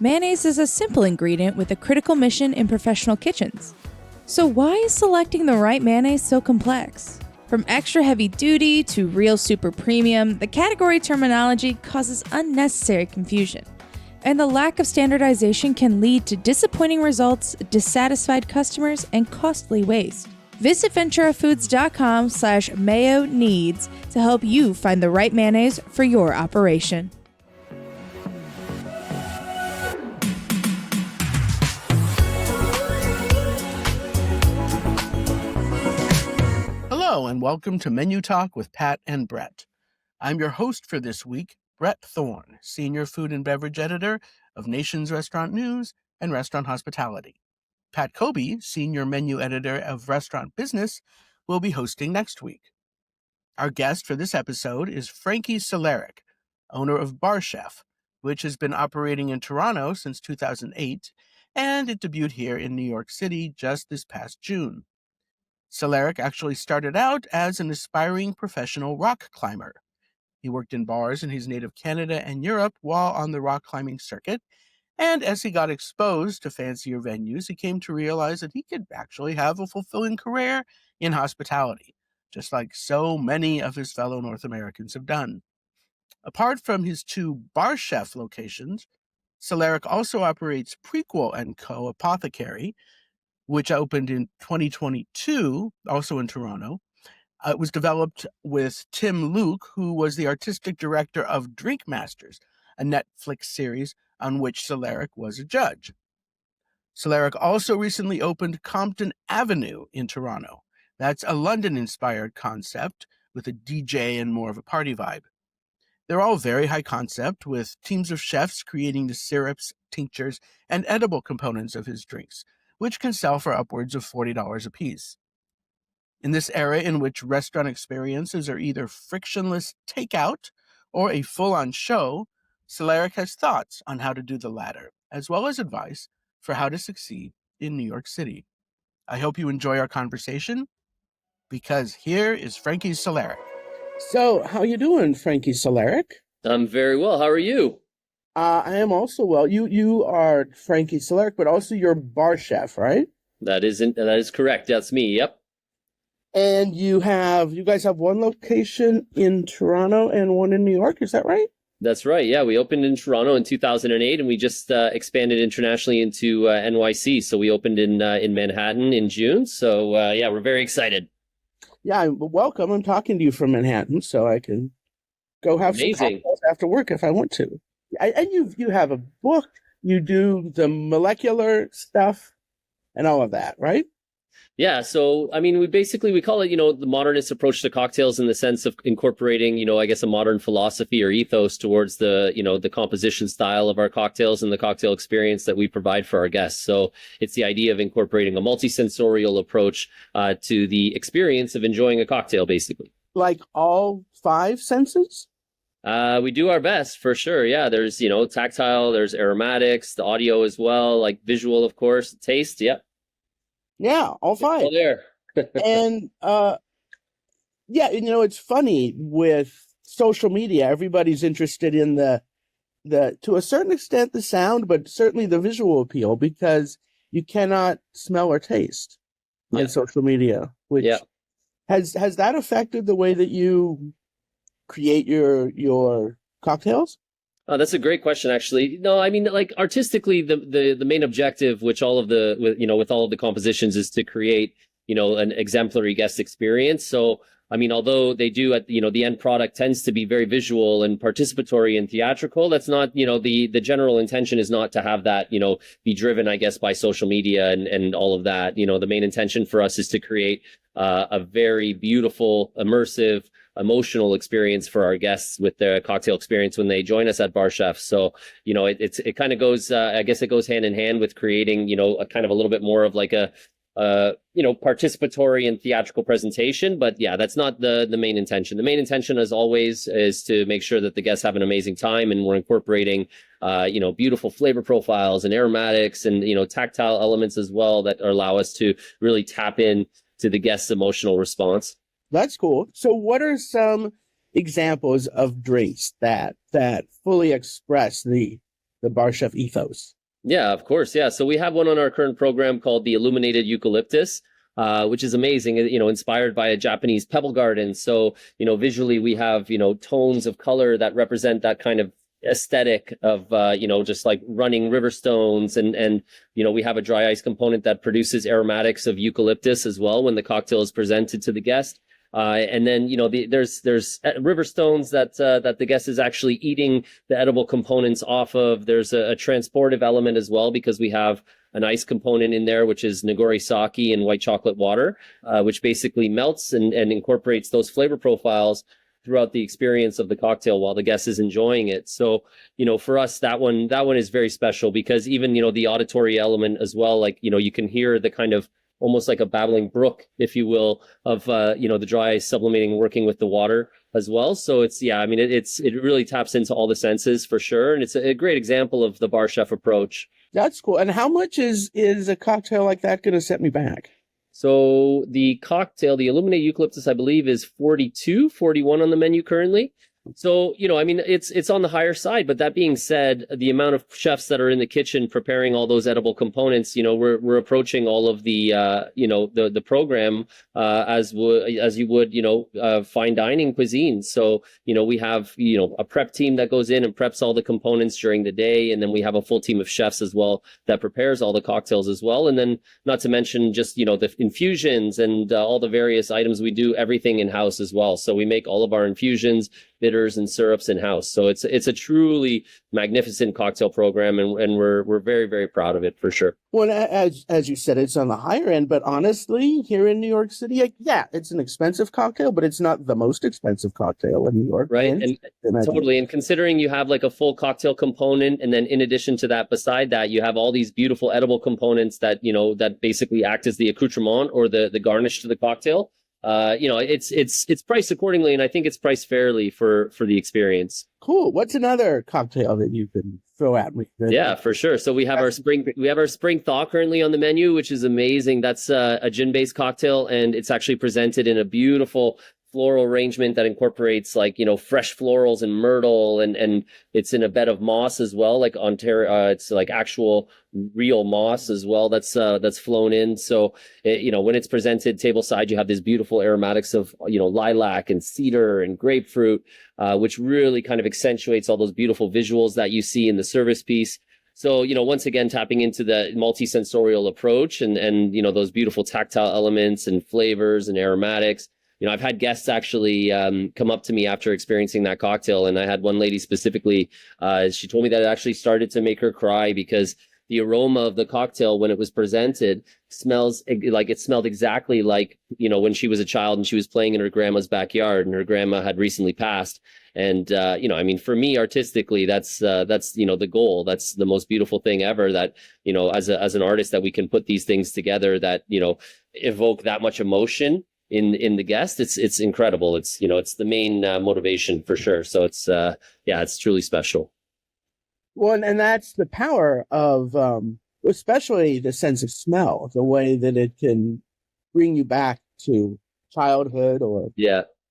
Mayonnaise is a simple ingredient with a critical mission in professional kitchens. So why is selecting the right mayonnaise so complex? From extra heavy duty to real super premium, the category terminology causes unnecessary confusion. And the lack of standardization can lead to disappointing results, dissatisfied customers, and costly waste. Visit venturafoods.com/mayo needs to help you find the right mayonnaise for your operation. Hello, and welcome to Menu Talk with Pat and Brett. I'm your host for this week, Brett Thorne, Senior Food and Beverage Editor of Nation's Restaurant News and Restaurant Hospitality. Pat Kobe, Senior Menu Editor of Restaurant Business, will be hosting next week. Our guest for this episode is Frankie Solarik, owner of BarChef, which has been operating in Toronto since 2008, and it debuted here in New York City just this past June. Solarik actually started out as an aspiring professional rock climber. He worked in bars in his native Canada and Europe while on the rock climbing circuit, and as he got exposed to fancier venues, he came to realize that he could actually have a fulfilling career in hospitality, just like so many of his fellow North Americans have done. Apart from his two BarChef locations, Solarik also operates Prequel & Co. Apothecary, which opened in 2022, also in Toronto. It was developed with Tim Luke, who was the artistic director of Drink Masters, a Netflix series on which Solarik was a judge. Solarik also recently opened Compton Avenue in Toronto. That's a London-inspired concept with a DJ and more of a party vibe. They're all very high concept, with teams of chefs creating the syrups, tinctures, and edible components of his drinks, which can sell for upwards of $40 a piece. In this era in which restaurant experiences are either frictionless takeout or a full-on show, Solarik has thoughts on how to do the latter, as well as advice for how to succeed in New York City. I hope you enjoy our conversation, because here is Frankie Solarik. So, how you doing, Frankie Solarik? I'm very well. How are you? I am also well. You are Frankie Solarik, but also you're BarChef, right? That is correct. That's me. Yep. And you guys have one location in Toronto and one in New York. Is that right? That's right. Yeah, we opened in Toronto in 2008, and we just expanded internationally into NYC. So we opened in Manhattan in June. So yeah, we're very excited. Yeah, welcome. I'm talking to you from Manhattan, so I can go have some cocktails after work if I want to. And you have a book. You do the molecular stuff and all of that, right? Yeah. So, I mean, we call it, the modernist approach to cocktails in the sense of incorporating, I guess a modern philosophy or ethos towards the composition style of our cocktails and the cocktail experience that we provide for our guests. So it's the idea of incorporating a multisensorial approach to the experience of enjoying a cocktail, basically. Like all five senses? We do our best for sure. Yeah. There's, tactile, there's aromatics, the audio as well, like visual, of course, taste. Yep. Yeah, all five. All there. And yeah, it's funny with social media. Everybody's interested in the to a certain extent the sound, but certainly the visual appeal, because you cannot smell or taste on social media. Which has that affected the way that you create your cocktails? Oh, that's a great question, actually. No, I mean, like artistically, the main objective, with all of the compositions, is to create, an exemplary guest experience. So, I mean, although they do the end product tends to be very visual and participatory and theatrical, that's not, the general intention is not to have that, be driven, I guess, by social media and all of that. The main intention for us is to create a very beautiful, immersive, emotional experience for our guests with their cocktail experience when they join us at BarChef. So, it kind of goes, I guess it goes hand in hand with creating, a kind of a little bit more of like a, participatory and theatrical presentation. But yeah, that's not the main intention. The main intention, as always, is to make sure that the guests have an amazing time, and we're incorporating, beautiful flavor profiles and aromatics and, tactile elements as well that allow us to really tap in to the guest's emotional response. That's cool. So what are some examples of drinks that fully express the the BarChef ethos. Yeah, of course. Yeah. So we have one on our current program called the Illuminated Eucalyptus, which is amazing, inspired by a Japanese pebble garden. So, visually we have, tones of color that represent that kind of aesthetic of, just like running river stones. And, we have a dry ice component that produces aromatics of eucalyptus as well when the cocktail is presented to the guest. And then, there's river stones that the guest is actually eating the edible components off of. There's a transportive element as well, because we have an ice component in there, which is nigori sake and white chocolate water, which basically melts and incorporates those flavor profiles throughout the experience of the cocktail while the guest is enjoying it. So, for us, that one is very special, because even, the auditory element as well, like, you can hear the kind of almost like a babbling brook, if you will, of, the dry ice sublimating, working with the water as well. So it really taps into all the senses for sure. And it's a great example of the BarChef approach. That's cool. And how much is a cocktail like that going to set me back? So the cocktail, the Illuminated Eucalyptus, I believe is 41 on the menu currently. So, it's on the higher side. But that being said, the amount of chefs that are in the kitchen preparing all those edible components, we're approaching all of the, the program as you would, fine dining cuisine. So, we have, a prep team that goes in and preps all the components during the day. And then we have a full team of chefs as well that prepares all the cocktails as well. And then not to mention just, the infusions and all the various items. We do everything in-house as well. So we make all of our infusions, bitters, and syrups in-house. So it's a truly magnificent cocktail program, and we're very, very proud of it for sure. Well, as you said, it's on the higher end, but honestly, here in New York City, it's an expensive cocktail, but it's not the most expensive cocktail in New York. Right, and totally. And considering you have like a full cocktail component, and then in addition to that, beside that, you have all these beautiful edible components that, that basically act as the accoutrement or the garnish to the cocktail. It's priced accordingly, and I think it's priced fairly for the experience. Cool. What's another cocktail that you can throw at me? Yeah, for sure. So we have our spring thaw currently on the menu, which is amazing. That's a gin-based cocktail, and it's actually presented in a beautiful floral arrangement that incorporates like, fresh florals and myrtle, and it's in a bed of moss as well, like Ontario. It's like actual real moss as well that's flown in. So, when it's presented tableside, you have these beautiful aromatics of, lilac and cedar and grapefruit, which really kind of accentuates all those beautiful visuals that you see in the service piece. So, once again, tapping into the multi-sensorial approach and those beautiful tactile elements and flavors and aromatics. I've had guests actually come up to me after experiencing that cocktail, and I had one lady specifically, she told me that it actually started to make her cry because the aroma of the cocktail when it was presented smelled exactly like, when she was a child and she was playing in her grandma's backyard and her grandma had recently passed. And, for me, artistically, that's the goal. That's the most beautiful thing ever, that, as an artist, that we can put these things together that, evoke that much emotion in the guest. It's incredible. It's the main motivation for sure. So it's truly special. Well, and that's the power of especially the sense of smell, the way that it can bring you back to childhood or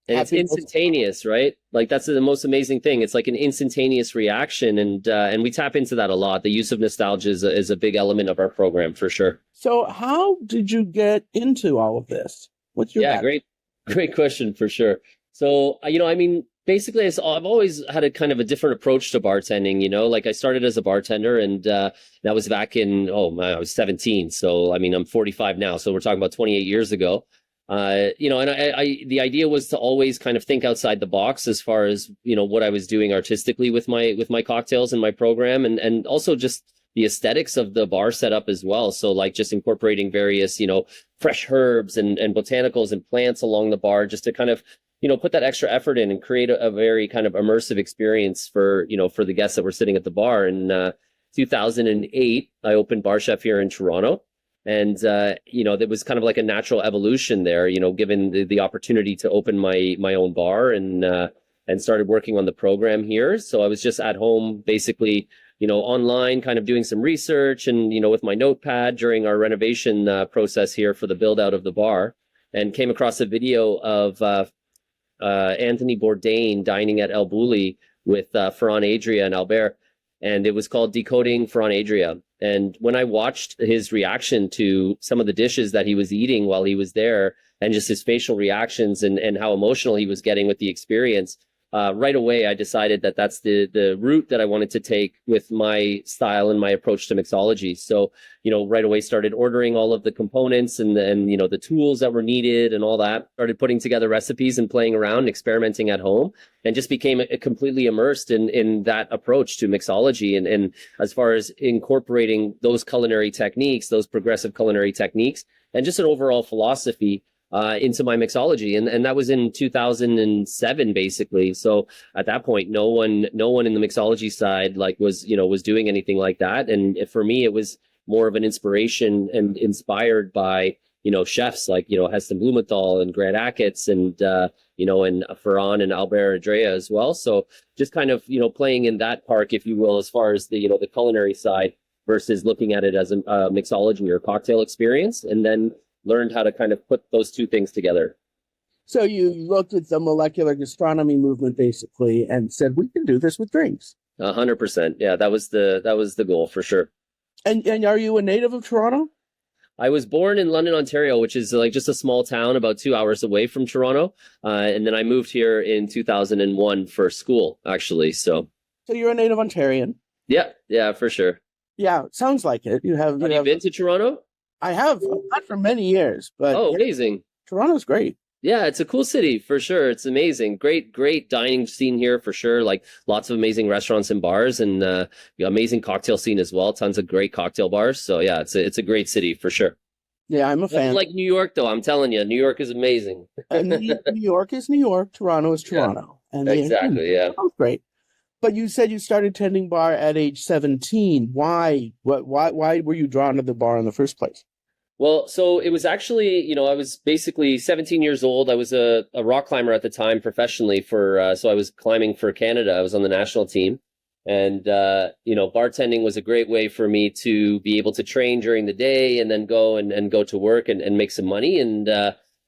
and it's instantaneous, right? Like that's the most amazing thing. It's like an instantaneous reaction, and we tap into that a lot. The use of nostalgia is a big element of our program for sure. So how did you get into all of this? What's your background? Great question for sure. So, basically, I've always had a kind of a different approach to bartending, like I started as a bartender, and that was back in, I was 17. So, I'm 45 now. So we're talking about 28 years ago. And the idea was to always kind of think outside the box as far as, what I was doing artistically with my cocktails and my program, and also just the aesthetics of the bar setup as well. So like just incorporating various, fresh herbs and botanicals and plants along the bar, just to kind of, put that extra effort in and create a very kind of immersive experience for the guests that were sitting at the bar. In 2008, I opened BarChef here in Toronto. And, there was kind of like a natural evolution there, given the opportunity to open my own bar and started working on the program here. So I was just at home, basically, online, kind of doing some research and, with my notepad during our renovation process here for the build out of the bar, and came across a video of Anthony Bourdain dining at El Bulli with Ferran Adrià and Albert. and it was called Decoding Ferran Adrià. And when I watched his reaction to some of the dishes that he was eating while he was there, and just his facial reactions and how emotional he was getting with the experience, right away I decided that that's the route that I wanted to take with my style and my approach to mixology. So, right away started ordering all of the components and the tools that were needed and all that. Started putting together recipes and playing around, experimenting at home, and just became completely immersed in that approach to mixology. And as far as incorporating those culinary techniques, those progressive culinary techniques, and just an overall philosophy into my mixology. And that was in 2007, basically. So at that point, no one in the mixology side was doing anything like that. And for me, it was more of an inspiration and inspired by, chefs like, Heston Blumenthal and Grant Achatz and, and Ferran and Albert Adrià as well. So just kind of, playing in that park, if you will, as far as the culinary side versus looking at it as a mixology or cocktail experience. And then learned how to kind of put those two things together. So you looked at the molecular gastronomy movement basically and said, we can do this with drinks. 100%. Yeah, that was the goal for sure. And are you a native of Toronto? I was born in London, Ontario, which is like just a small town about 2 hours away from Toronto. And then I moved here in 2001 for school, actually. So you're a native Ontarian? Yeah, for sure. Yeah, sounds like it. Have you been to Toronto? I have, not for many years, but amazing. Toronto's great. Yeah, it's a cool city for sure. It's amazing. Great dining scene here for sure. Like lots of amazing restaurants and bars, and amazing cocktail scene as well. Tons of great cocktail bars. So yeah, it's a great city for sure. Yeah, I'm a fan. Like New York, though, I'm telling you, New York is amazing. New York is New York. Toronto is Toronto. Yeah, and exactly. Yeah, great. But you said you started tending bar at age 17. Why? Why were you drawn to the bar in the first place? Well, so it was actually, I was basically 17 years old. I was a rock climber at the time professionally so I was climbing for Canada. I was on the national team. And, bartending was a great way for me to be able to train during the day and then go and go to work and make some money.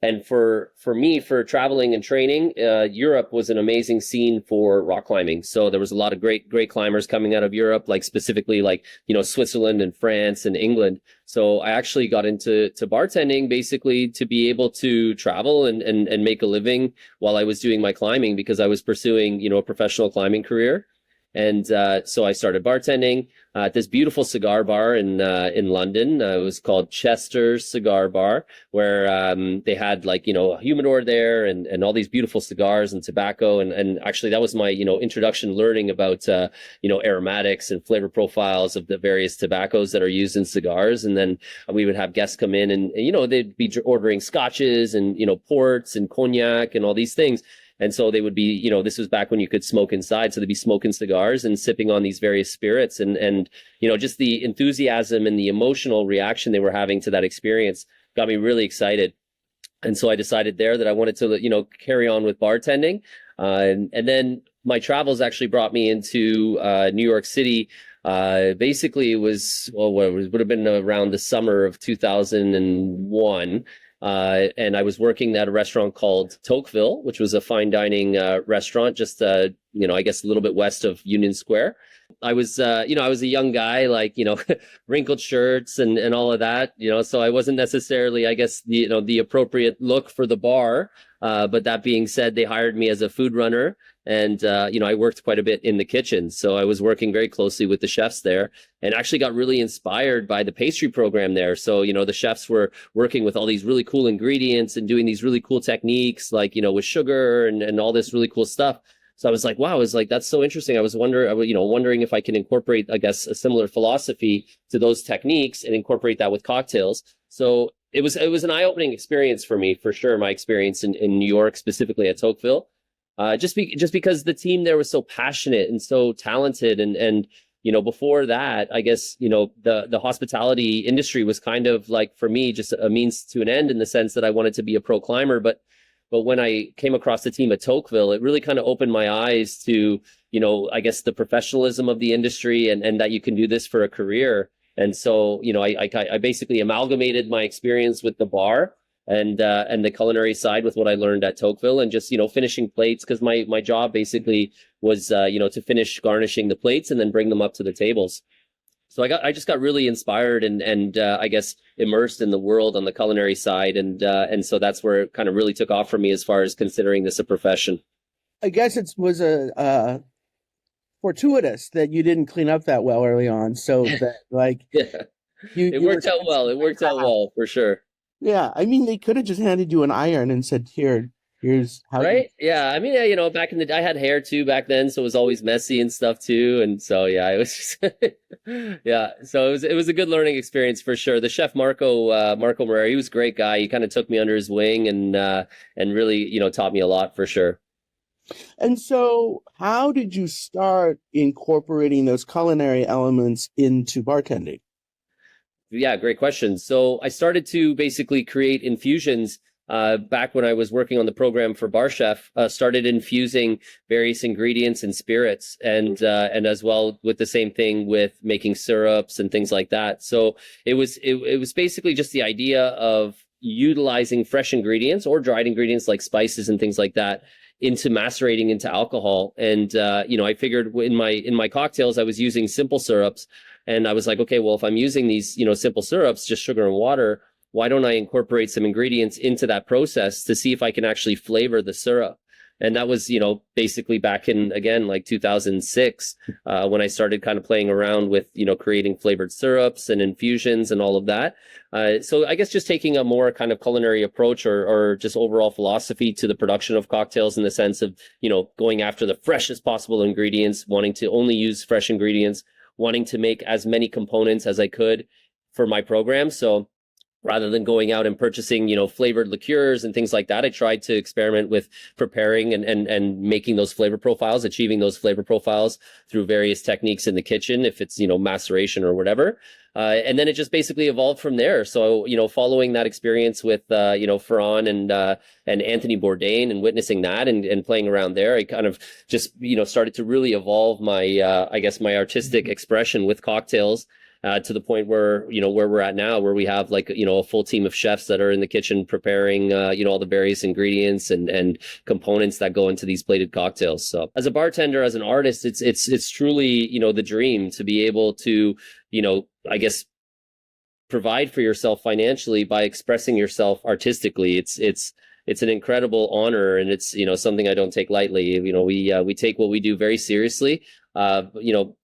And for me, for traveling and training, Europe was an amazing scene for rock climbing. So there was a lot of great climbers coming out of Europe, like specifically Switzerland and France and England. So I actually got into bartending basically to be able to travel and make a living while I was doing my climbing, because I was pursuing, a professional climbing career. And so I started bartending at this beautiful cigar bar in London. It was called Chester's Cigar Bar, where they had a humidor there and all these beautiful cigars and tobacco. And actually that was my, introduction learning about, aromatics and flavor profiles of the various tobaccos that are used in cigars. And then we would have guests come in and they'd be ordering scotches and, ports and cognac and all these things. And so they would be, this was back when you could smoke inside. So they'd be smoking cigars and sipping on these various spirits and just the enthusiasm and the emotional reaction they were having to that experience got me really excited. And so I decided there that I wanted to, carry on with bartending. And then my travels actually brought me into New York City. Basically it was, would have been around the summer of 2001. And I was working at a restaurant called Tocqueville, which was a fine dining restaurant, just I guess a little bit west of Union Square. I was I was a young guy, wrinkled shirts and all of that, so I wasn't necessarily, I guess, the appropriate look for the bar. But that being said, they hired me as a food runner. And, I worked quite a bit in the kitchen. So I was working very closely with the chefs there and actually got really inspired by the pastry program there. So, the chefs were working with all these really cool ingredients and doing these really cool techniques, with sugar and all this really cool stuff. So I was like, wow, that's so interesting. I was wondering if I can incorporate, I guess, a similar philosophy to those techniques and incorporate that with cocktails. So it was an eye-opening experience for me, for sure. My experience in New York, specifically at Tocqueville. Just because the team there was so passionate and so talented. And before that, I guess, the hospitality industry was kind of for me, just a means to an end in the sense that I wanted to be a pro climber. But when I came across the team at Tocqueville, it really kind of opened my eyes to, I guess the professionalism of the industry and that you can do this for a career. And so, I basically amalgamated my experience with the bar and the culinary side with what I learned at Tocqueville, and just, finishing plates, because my job basically was, to finish garnishing the plates and then bring them up to the tables. So I just got really inspired and I guess immersed in the world on the culinary side, and so that's where it kind of really took off for me as far as considering this a profession. I guess it was a fortuitous that you didn't clean up that well early on, so that like Yeah, you worked out well. It worked out well for sure. Yeah, I mean they could have just handed you an iron and said, here's how Right? Yeah. I mean, back in I had hair too back then, so it was always messy and stuff too. And so, yeah, it was just, yeah. So it was a good learning experience for sure. The chef Marco Moreira, he was a great guy. He kind of took me under his wing and really, taught me a lot for sure. And so how did you start incorporating those culinary elements into bartending? Yeah, great question. So I started to basically create infusions back when I was working on the program for BarChef. Started infusing various ingredients and spirits, and as well with the same thing with making syrups and things like that. So it was basically just the idea of utilizing fresh ingredients or dried ingredients like spices and things like that into macerating into alcohol. And I figured in my cocktails I was using simple syrups. And I was like, okay, well, if I'm using these, simple syrups, just sugar and water, why don't I incorporate some ingredients into that process to see if I can actually flavor the syrup? And that was, basically back in, again, like 2006, when I started kind of playing around with, creating flavored syrups and infusions and all of that. So I guess just taking a more kind of culinary approach or just overall philosophy to the production of cocktails in the sense of, going after the freshest possible ingredients, wanting to only use fresh ingredients, wanting to make as many components as I could for my program. So rather than going out and purchasing, flavored liqueurs and things like that, I tried to experiment with preparing and making those flavor profiles, achieving those flavor profiles through various techniques in the kitchen, if it's, maceration or whatever. And then it just basically evolved from there. So, following that experience with, Ferran and Anthony Bourdain and witnessing that and playing around there, I kind of just, started to really evolve my, my artistic expression with cocktails. To the point where, where we're at now, where we have like, a full team of chefs that are in the kitchen preparing, all the various ingredients and components that go into these plated cocktails. So as a bartender, as an artist, it's truly, the dream to be able to, provide for yourself financially by expressing yourself artistically. It's an incredible honor, and it's, something I don't take lightly. We take what we do very seriously,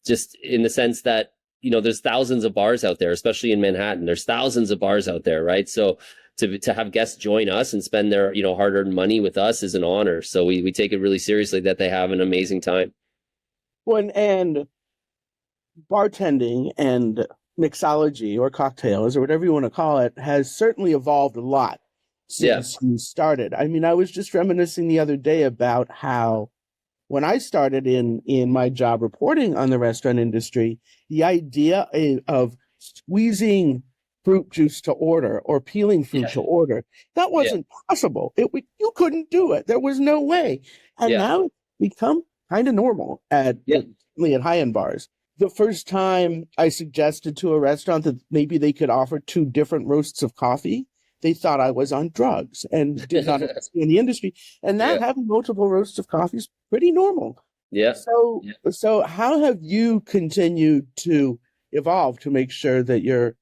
just in the sense that, there's thousands of bars out there, especially in Manhattan. There's thousands of bars out there, right? So to have guests join us and spend their, hard-earned money with us is an honor. So we take it really seriously that they have an amazing time. Well, and bartending and mixology or cocktails or whatever you want to call it has certainly evolved a lot since you started. I mean, I was just reminiscing the other day about how when I started in my job reporting on the restaurant industry, the idea of squeezing fruit juice to order or peeling fruit to order, that wasn't possible. You couldn't do it. There was no way. And now it's become kind of normal at high-end bars. The first time I suggested to a restaurant that maybe they could offer 2 different roasts of coffee, they thought I was on drugs and did not understand the industry. And now having multiple roasts of coffee is pretty normal. Yeah. So how have you continued to evolve to make sure that you're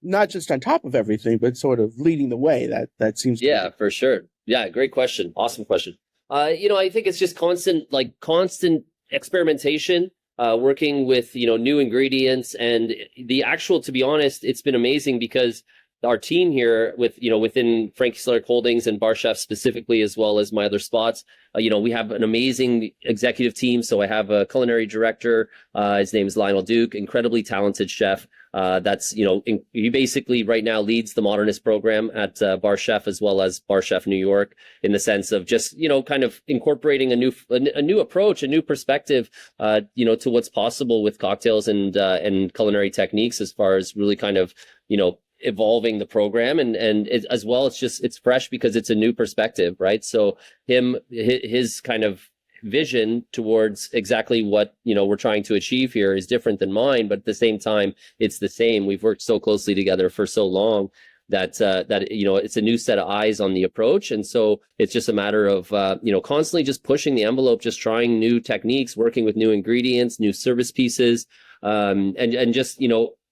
not just on top of everything, but sort of leading the way? That seems for sure. Yeah, great question. Awesome question. I think it's just constant experimentation, working with, new ingredients, and to be honest, it's been amazing because our team here within Frankie Solarik Holdings and BarChef specifically, as well as my other spots, we have an amazing executive team. So I have a culinary director. His name is Lionel Duke, incredibly talented chef. He basically right now leads the Modernist program at BarChef, as well as BarChef New York, in the sense of just, kind of incorporating a new approach, a new perspective, to what's possible with cocktails and culinary techniques, as far as really kind of, evolving the program and as well, it's fresh because it's a new perspective, right? So his kind of vision towards exactly what we're trying to achieve here is different than mine, but at the same time it's the same. We've worked so closely together for so long that it's a new set of eyes on the approach. And so it's just a matter of constantly just pushing the envelope, just trying new techniques, working with new ingredients, new service pieces, and just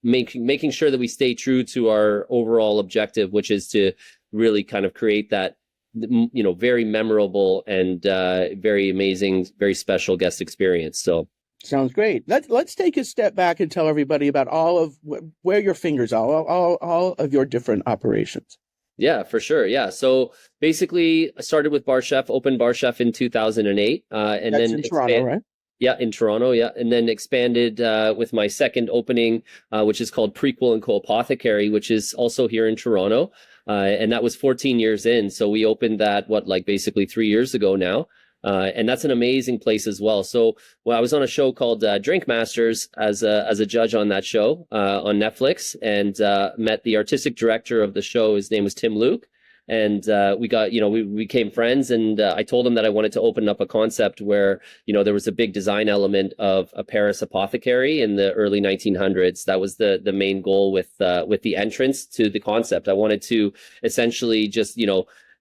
making sure that we stay true to our overall objective, which is to really kind of create that very memorable and very amazing, very special guest experience. So sounds great. Let's take a step back and tell everybody about all of where your fingers are, all of your different operations. Yeah, for sure. Yeah. So basically I started with BarChef, opened BarChef in 2008. And That's then in Toronto, right? Yeah, in Toronto. Yeah. And then expanded with my second opening, which is called Prequel and Co Apothecary, which is also here in Toronto. And that was 14 years in. So we opened that, basically 3 years ago now. And that's an amazing place as well. So I was on a show called Drink Masters as a judge on that show on Netflix, and met the artistic director of the show. His name was Tim Luke. And we became friends, and I told him that I wanted to open up a concept where, there was a big design element of a Paris apothecary in the early 1900s. That was the main goal with the entrance to the concept. I wanted to essentially just,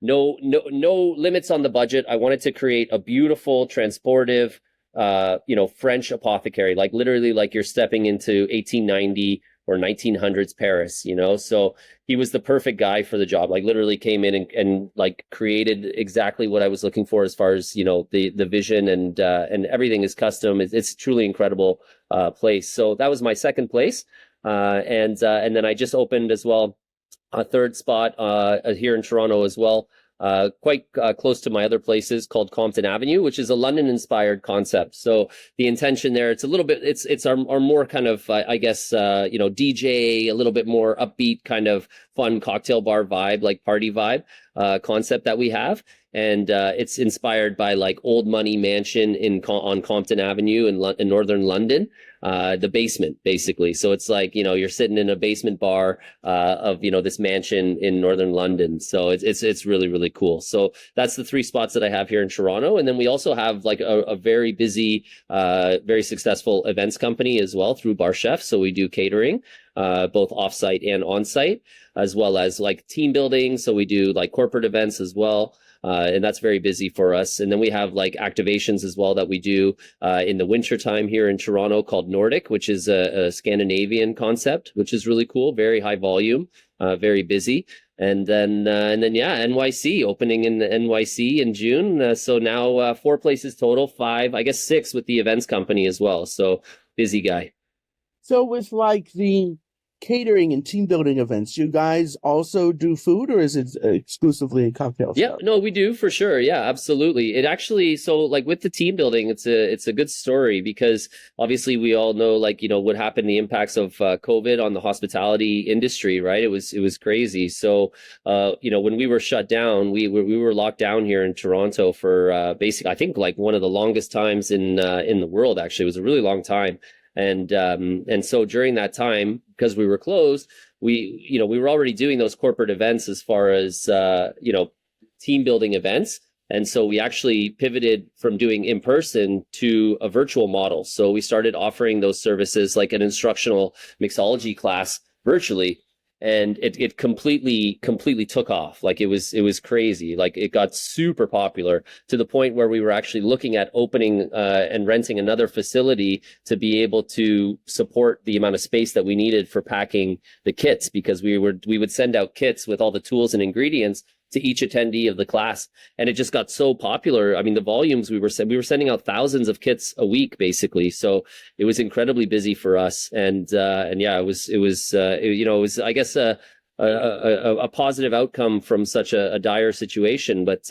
no limits on the budget. I wanted to create a beautiful, transportive, French apothecary, like literally like you're stepping into 1890 or 1900s Paris, so he was the perfect guy for the job. Like literally came in and like created exactly what I was looking for as far as, the vision and everything is custom. It's truly incredible place. So that was my second place. And then I just opened as well a third spot here in Toronto as well, quite close to my other places, called Compton Avenue, which is a London-inspired concept. So the intention there, it's a little bit, it's our more kind of, DJ, a little bit more upbeat kind of fun cocktail bar vibe, like party vibe concept that we have. And it's inspired by like Old Money Mansion on Compton Avenue in northern London, the basement basically. So it's like, you're sitting in a basement bar of this mansion in northern London. So it's really, really cool. So that's the three spots that I have here in Toronto. And then we also have like a very busy, very successful events company as well through BarChef. So we do catering, both offsite and onsite, as well as like team building. So we do like corporate events as well. And that's very busy for us. And then we have like activations as well that we do in the wintertime here in Toronto called Nordic, which is a Scandinavian concept, which is really cool, very high volume, very busy. And then NYC, opening in the NYC in June. So now 4 places total, 5, I guess 6 with the events company as well. So busy guy. So with like the catering and team building events, you guys also do food, or is it exclusively cocktails? Yeah, no, we do for sure. Yeah, absolutely. It actually, so like with the team building, it's a good story because obviously we all know like, what happened, the impacts of COVID on the hospitality industry, right? It was crazy. So, when we were shut down, we were locked down here in Toronto for basically, I think like one of the longest times in the world, actually. It was a really long time. And so during that time, because we were closed, we were already doing those corporate events as far as, team building events. And so we actually pivoted from doing in person to a virtual model. So we started offering those services like an instructional mixology class virtually. And it completely took off. Like it was crazy. Like it got super popular to the point where we were actually looking at opening and renting another facility to be able to support the amount of space that we needed for packing the kits, because we would send out kits with all the tools and ingredients to each attendee of the class. And it just got so popular. I mean, the volumes we were sending out thousands of kits a week, basically. So it was incredibly busy for us. And yeah, it was, I guess, a positive outcome from such a dire situation. But,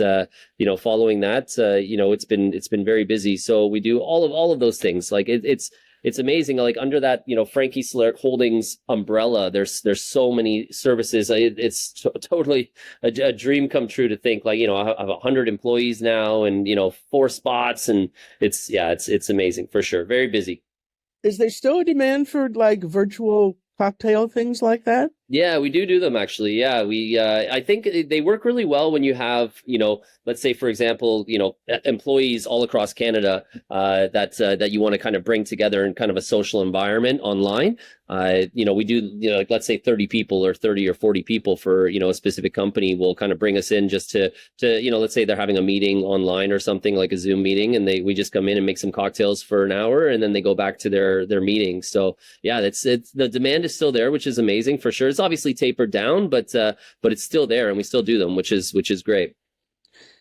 following that, it's been very busy. So we do all of those things. Like it's amazing. Like under that, Frankie Solarik Holdings umbrella, there's so many services. It's totally a dream come true to think like, I have 100 employees now and, 4 spots, and it's amazing for sure. Very busy. Is there still a demand for like virtual cocktail things like that? Yeah, we do them actually. Yeah, I think they work really well when you have, let's say for example, employees all across Canada that you want to kind of bring together in kind of a social environment online. We do, like let's say 30 people or 30 or 40 people for, a specific company will kind of bring us in just to, let's say they're having a meeting online or something like a Zoom meeting, and we just come in and make some cocktails for an hour and then they go back to their meeting. So yeah, it's the demand is still there, which is amazing for sure. It's obviously tapered down, but it's still there, and we still do them, which is great.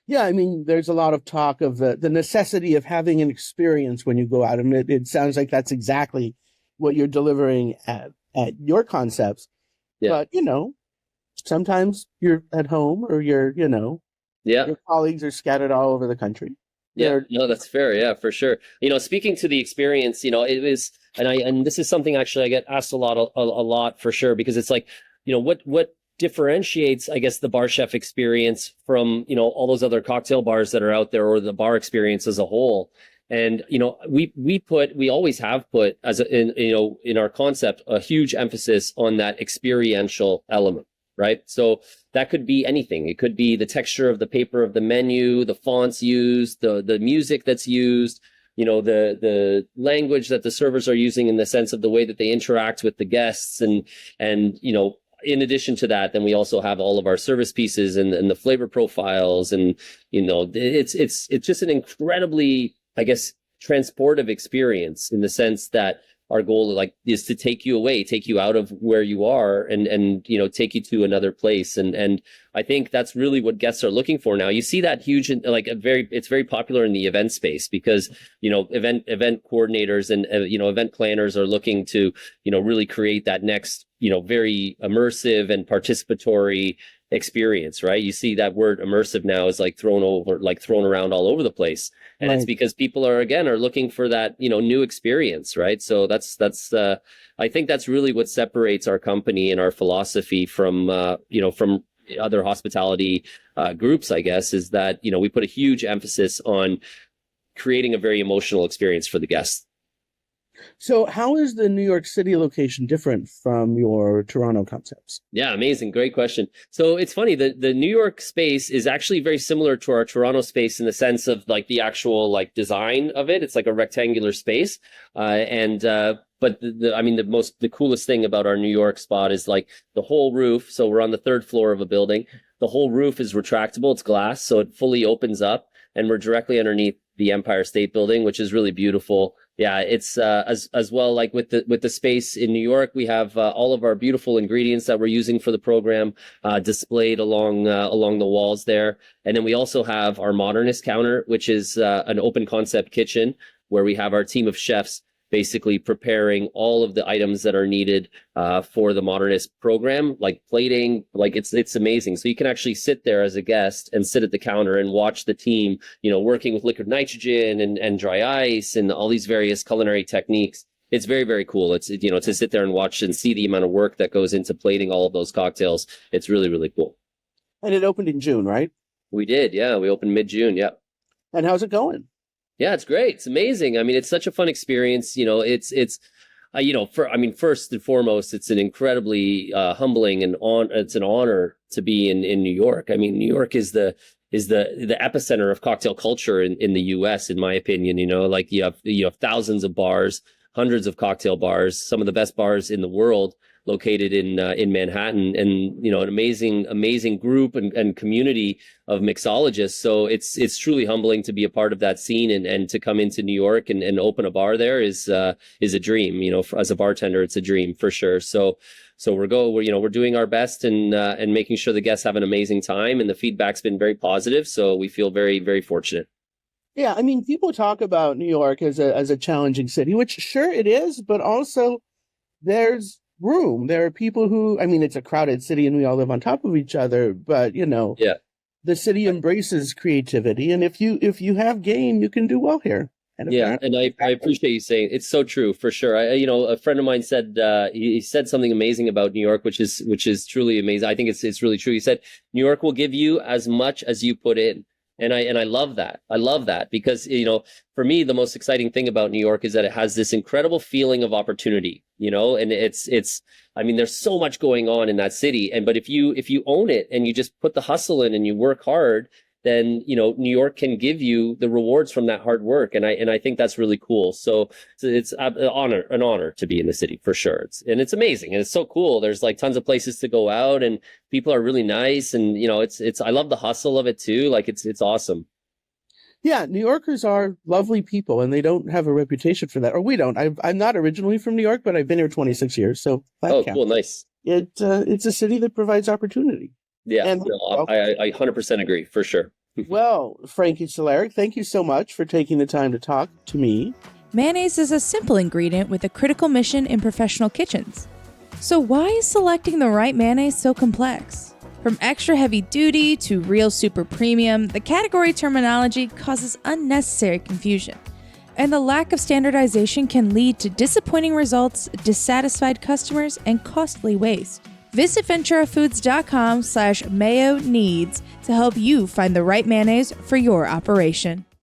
Yeah, I mean, there's a lot of talk of the necessity of having an experience when you go out, and it sounds like that's exactly what you're delivering at your concepts. Yeah. But sometimes you're at home, or your colleagues are scattered all over the country. Yeah, no, that's fair. Yeah, for sure. Speaking to the experience, it was, and this is something actually I get asked a lot for sure, because it's like, what differentiates, I guess, the BarChef experience from, all those other cocktail bars that are out there, or the bar experience as a whole. And, we always have put in our concept, a huge emphasis on that experiential element. Right. So that could be anything. It could be the texture of the paper of the menu, the fonts used, the music that's used, the language that the servers are using in the sense of the way that they interact with the guests. And in addition to that, then we also have all of our service pieces and the flavor profiles. And, it's just an incredibly, I guess, transportive experience, in the sense that our goal is to take you away, take you out of where you are, and take you to another place. And I think that's really what guests are looking for now. You see that huge, it's very popular in the event space, because, event coordinators and, event planners are looking to, really create that next, very immersive and participatory experience, right? You see that word immersive now is thrown around all over the place. And It's because people are looking for that, new experience, right? So that's I think that's really what separates our company and our philosophy from other hospitality groups, I guess, is that, we put a huge emphasis on creating a very emotional experience for the guests. So how is the New York City location different from your Toronto concepts? Yeah, amazing. Great question. So it's funny, the New York space is actually very similar to our Toronto space in the sense of the actual design of it. It's like a rectangular space. But the coolest thing about our New York spot is the whole roof. So we're on the third floor of a building. The whole roof is retractable. It's glass, so it fully opens up, and we're directly underneath the Empire State Building, which is really beautiful. Yeah, it's as well, with the space in New York, we have all of our beautiful ingredients that we're using for the program displayed along the walls there. And then we also have our modernist counter, which is an open concept kitchen where we have our team of chefs basically preparing all of the items that are needed for the modernist program, like plating. It's amazing. So you can actually sit there as a guest and sit at the counter and watch the team, working with liquid nitrogen and dry ice and all these various culinary techniques. It's very, very cool. It's, to sit there and watch and see the amount of work that goes into plating all of those cocktails. It's really, really cool. And it opened in June, right? We did. Yeah. We opened mid-June. Yeah. And how's it going? Yeah, it's great. It's amazing. I mean, it's such a fun experience. First and foremost, it's an incredibly humbling and it's an honor to be in New York. I mean, New York is the epicenter of cocktail culture in the U.S., in my opinion. You have thousands of bars, hundreds of cocktail bars, some of the best bars in the world located in Manhattan, and an amazing group and community of mixologists. So it's truly humbling to be a part of that scene, and to come into New York and open a bar there is a dream. As a bartender, it's a dream for sure. So we're doing our best and making sure the guests have an amazing time, and the feedback's been very positive. So we feel very, very fortunate. Yeah, I mean, people talk about New York as a challenging city, which sure it is, but also there's room. There are people who, it's a crowded city and we all live on top of each other, but yeah, the city embraces creativity, and if you have game, you can do well here. And I appreciate you saying it's so true, for sure. A friend of mine said he said something amazing about New York, which is truly amazing. I think it's really true. He said New York will give you as much as you put in. And I love that. I love that because, for me, the most exciting thing about New York is that it has this incredible feeling of opportunity, and there's so much going on in that city. But if you own it and you just put the hustle in and you work hard, then, New York can give you the rewards from that hard work. And I think that's really cool. So it's an honor to be in the city for sure. It's amazing. And it's so cool. There's like tons of places to go out and people are really nice. And, I love the hustle of it too. Like it's awesome. Yeah, New Yorkers are lovely people, and they don't have a reputation for that. Or we don't. I'm not originally from New York, but I've been here 26 years. So that counts. Cool, nice. It's a city that provides opportunity. Yeah, and, I 100% agree, for sure. Well, Frankie Solarik, thank you so much for taking the time to talk to me. Mayonnaise is a simple ingredient with a critical mission in professional kitchens. So why is selecting the right mayonnaise so complex? From extra heavy duty to real super premium, the category terminology causes unnecessary confusion. And the lack of standardization can lead to disappointing results, dissatisfied customers, and costly waste. Visit venturafoods.com/mayo needs to help you find the right mayonnaise for your operation.